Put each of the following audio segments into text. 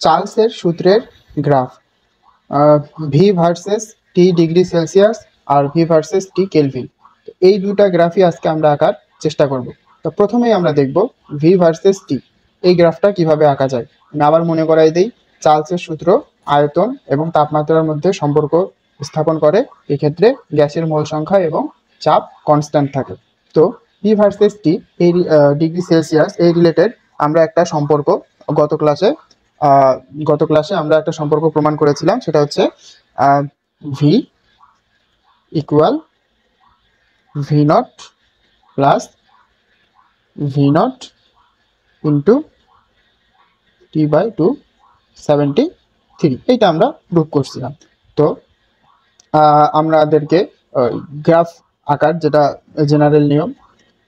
চার্লসের সূত্রের graph, V versus T degree Celsius আর V versus T Kelvin. এই দুটা গ্রাফই আজকে আমরা আঁকার চেষ্টা করব। তো প্রথমেই আমরা দেখব ভি ভার্সেস টি এই গ্রাফটা কিভাবে আঁকা যায়। আমি আবার মনে করাই দিই, চার্লসের সূত্র আয়তন এবং তাপমাত্রার মধ্যে সম্পর্ক স্থাপন করে। এক্ষেত্রে গ্যাসের মোল সংখ্যা এবং চাপ কনস্ট্যান্ট থাকে। তো ভি ভার্সেস টি এই ডিগ্রি সেলসিয়াস এই রিলেটেড আমরা একটা সম্পর্ক গত ক্লাসে আমরা একটা সম্পর্ক প্রমাণ করেছিলাম। সেটা হচ্ছে V equal V naught plus V naught into T by 273, এইটা আমরা প্রুভ করছিলাম। তো আমাদেরকে গ্রাফ আকার যেটা জেনারেল নিয়ম,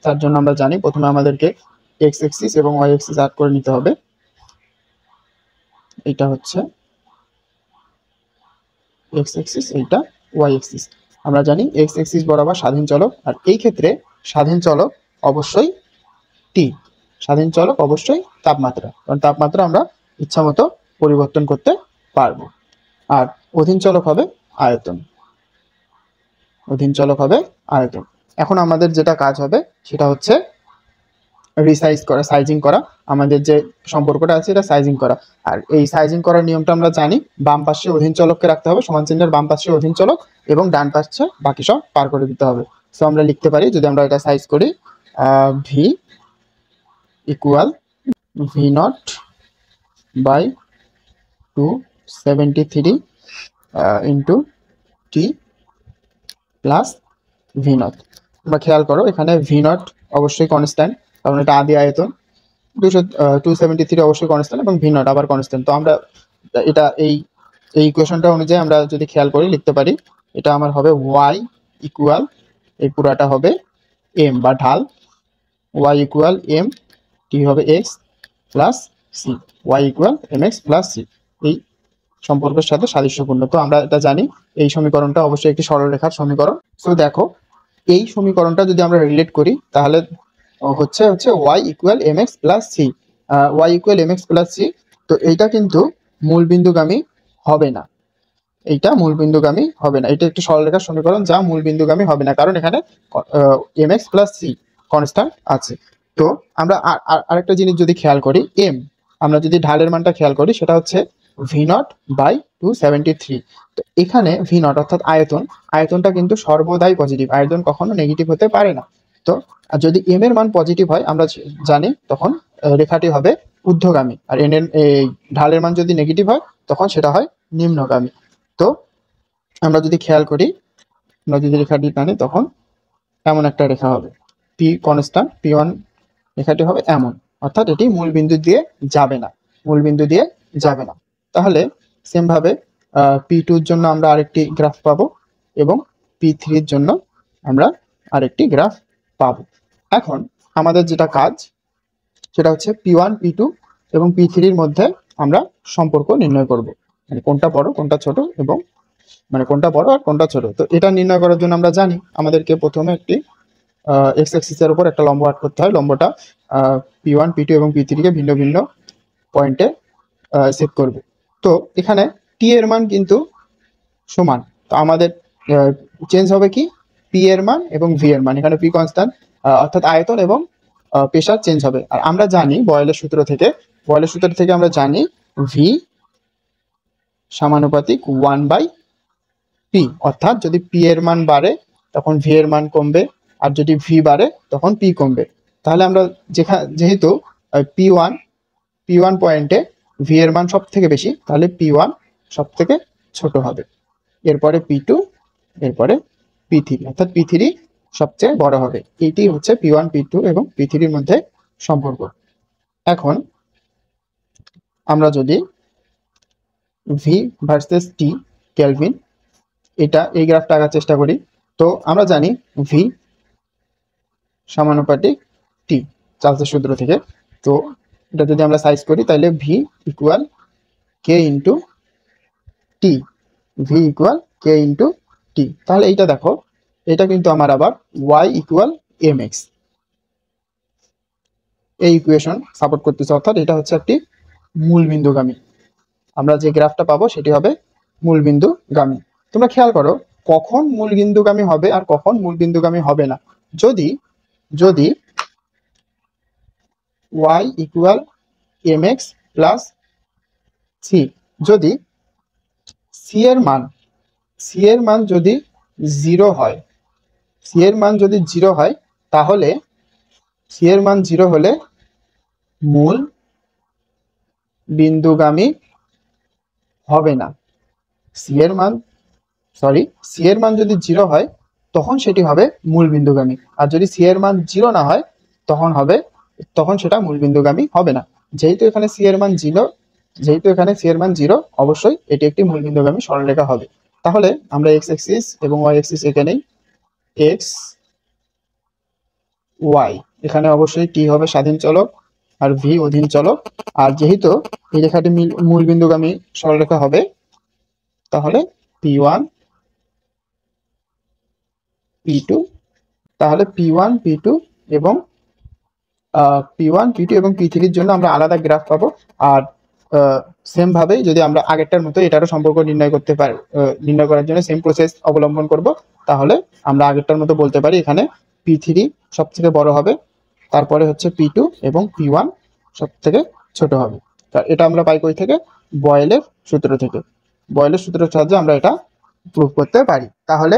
তার জন্য আমরা জানি প্রথমে আমাদেরকে এক্স এক্সিস এবং ওয়াই এক্সিস আর্ট করে নিতে হবে। এটা হচ্ছে এক্স এক্সিস, এইটা ওয়াই এক্সিস। আমরা জানি এক্স এক্সিস বরাবর স্বাধীন চলক, আর এই ক্ষেত্রে স্বাধীন চলক অবশ্যই টি, স্বাধীন চলক অবশ্যই তাপমাত্রা, কারণ তাপমাত্রা আমরা ইচ্ছা মতো পরিবর্তন করতে পারবো। আর অধীন চলক হবে আয়তন, অধীন চলক হবে আয়তন। এখন আমাদের যেটা কাজ হবে সেটা হচ্ছে রিসাইজ করা, সাইজিং করা। আমাদের যে সম্পর্কটা আছে এটা সাইজিং করা। আর এই সাইজিং করার নিয়মটা আমরা জানি, বাম পাশে অধীন চলককে রাখতে হবে, সমান চিহ্নের বাম পাশে অধীন চলক, এবং ডান পাশে বাকি সব পার করে দিতে হবে। সো আমরা লিখতে পারি, যদি আমরা এটা সাইজ করি, V equal V naught by 273 into T plus V naught. তোমরা খেয়াল করো, এখানে ভি নট অবশ্যই কনস্ট্যান্ট, কারণ এটা আদি আয়তন। 273 অবশ্যই কনস্ট্যান্ট এবং ভি নট আবার কনস্ট্যান্ট। তো আমরা এটা এই ইকুয়েশনটা অনুযায়ী আমরা যদি খেয়াল করি লিখতে পারি, এটা আমার হবে ওয়াই ইকুয়াল, এই পুরাটা হবে এম বা ঢাল, ওয়াই ইকুয়াল এম, টি হবে X plus C, Y equal M X plus C. এই সম্পর্কের সাথে সাদৃশ্যপূর্ণ। তো আমরা এটা জানি, এই সমীকরণটা অবশ্যই একটি সরলরেখার সমীকরণ। সো দেখো, এই সমীকরণটা যদি আমরা রিলেট করি তাহলে হচ্ছে Y equal M X plus C, Y equal M X plus C. তো এইটা কিন্তু মূলবিন্দুগামী হবে না, এইটা মূলবিন্দুগামী হবে না। এটা একটি সরলরেখার সমীকরণ যা মূলবিন্দুগামী হবে না, কারণ এখানে M X plus C constant আছে। তো আমরা আরেকটা জিনিস যদি খেয়াল করি, এম, আমরা যদি ঢালের মানটা খেয়াল করি সেটা হচ্ছে ভি নট বাই 273। তো এখানে ভি নট অর্থাৎ আয়তন, আয়তনটা কিন্তু সর্বদাই পজিটিভ, আয়তন কখনো নেগেটিভ হতে পারে না। তো যদি এম এর মান পজিটিভ হয় আমরা জানি, তখন রেখাটি হবে ঊর্ধ্বগামী, আর এন এর এই ঢালের মান যদি নেগেটিভ হয় তখন সেটা হয় নিম্নগামী। তো আমরা যদি খেয়াল করি, আমরা যদি রেখাটি টানি তখন এমন একটা রেখা হবে, পি কনস্ট্যান্ট, পি ওয়ান রেখাটি হবে এমন, অর্থাৎ এটি মূল বিন্দু দিয়ে যাবে না, মূল বিন্দু দিয়ে যাবে না। তাহলে সেম ভাবে পি টুর জন্য আমরা আরেকটি গ্রাফ পাবো এবং পি থ্রির জন্য আমরা আরেকটি গ্রাফ পাবো। এখন আমাদের যেটা কাজ সেটা হচ্ছে পি ওয়ান, পি টু এবং পি থ্রির মধ্যে আমরা সম্পর্ক নির্ণয় করব, মানে কোনটা বড় কোনটা ছোট, এবং মানে কোনটা বড় আর কোনটা ছোট। তো এটা নির্ণয় করার জন্য আমরা জানি আমাদেরকে প্রথমে একটি এক্স অ্যাক্সিসের উপর একটা লম্ব আর্ট করতে হয়। লম্বটা পি ওয়ান, পি টু এবং পি থ্রিকে ভিন্ন ভিন্ন পয়েন্টে সেট করবে। তো এখানে টি এর মান কিন্তু সমান, তো আমাদের চেঞ্জ হবে কি, পি এর মান এবং ভি এর মান। এখানে পি কনস্ট্যান্ট, অর্থাৎ আয়তন এবং প্রেসার চেঞ্জ হবে। আর আমরা জানি বয়েলের সূত্র থেকে আমরা জানি ভি সমানুপাতিক 1/p, অর্থাৎ যদি পি এর মান বাড়ে তখন ভি এর মান কমবে, আর যদি ভি বাড়ে তখন পি কমবে। তাহলে আমরা যেহেতু পি ওয়ান পয়েন্টে ভি এর মান সব থেকে বেশি, তাহলে পি ওয়ান সব থেকে ছোট হবে, এরপরে পি টু, এরপরে পি থ্রি, অর্থাৎ পি থ্রি সবচেয়ে বড় হবে। এইটি হচ্ছে পি ওয়ান, পি টু এবং পি থ্রির মধ্যে সম্পর্ক। এখন আমরা যদি ভি ভার্সেস টি কেলভিন এই গ্রাফটা আঁকার চেষ্টা করি, তো আমরা জানি ভি সমানুপাতিক টি চার্লসের সূত্র থেকে। তো এটা যদি আমরা সাইজ করি তাহলে ভি ইকুয়াল কে ইন্টু টি, ভি ইকুয়াল কে ইন্টু টি। তাহলে এইটা দেখো, এটা কিন্তু আমার আবার ওয়াই ইকুয়াল এম এক্স এই ইকুয়েশন সাপোর্ট করতেছে, অর্থাৎ এটা হচ্ছে একটি মূল বিন্দুগামী। আমরা যে গ্রাফটা পাবো সেটি হবে মূলবিন্দুগামী। তোমরা খেয়াল করো কখন মূলবিন্দুগামী হবে আর কখন মূলবিন্দুগামী হবে না। যদি যদি y equal mx plus c, যদি c এর মান যদি 0 হয়, c এর মান যদি 0 হয়, তাহলে c এর মান 0 হলে মূল বিন্দুগামী হবে না। c এর মান c এর মান যদি 0 হয় তখন সেটি হবে মূল বিন্দুগামী, আর যদি c এর মান 0 না হয় তখন সেটা মূল বিন্দুগামী হবে না। যেহেতু এখানে c এর মান 0, অবশ্যই এটি একটি মূল বিন্দুগামী সরলরেখা হবে। তাহলে আমরা x অ্যাক্সিস এবং y অ্যাক্সিস এখানেই x y, এখানে অবশ্যই t হবে স্বাধীন চলক আর v অধীন চলক। আর যেহেতু এই রেখাটি মূল বিন্দুগামী সরলরেখা হবে, তাহলে p1 p2, তাহলে p1 p2 এবং p3 এর জন্য আমরা আলাদা গ্রাফ পাবো। আর সেম ভাবে যদি আমরা আগেরটার মতো এটারও সম্পর্ক নির্ণয় করার জন্য সেম প্রসেস অবলম্বন করব, তাহলে আমরা আগেরটার মতো বলতে পারি এখানে p3 সবথেকে বড় হবে, তারপরে হচ্ছে p2 এবং p1 সবথেকে ছোট হবে। এটা আমরা পাই কই থেকে? বয়েলের সূত্রের সাহায্যে আমরা এটা প্রুভ করতে পারি। তাহলে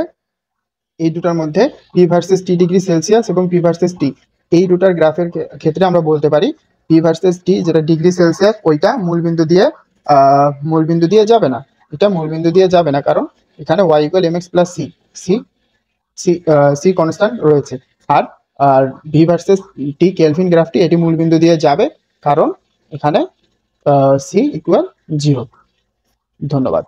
এই দুটার মধ্যে p versus t degree Celsius এবং p ভার্সেস t, এই দুটার গ্রাফের ক্ষেত্রে আমরা বলতে পারি p ভার্সেস t যেটা ডিগ্রি সেলসিয়াস, ওইটা মূলবিন্দু দিয়ে যাবে না। এটা মূলবিন্দু দিয়ে যাবে না, কারণ এখানে y equal mx plus c constant রয়েছে। আর v ভার্সেস t কেলভিন গ্রাফটি, এটি মূলবিন্দু দিয়ে যাবে, কারণ এখানে c ইকুয়াল 0। ধন্যবাদ।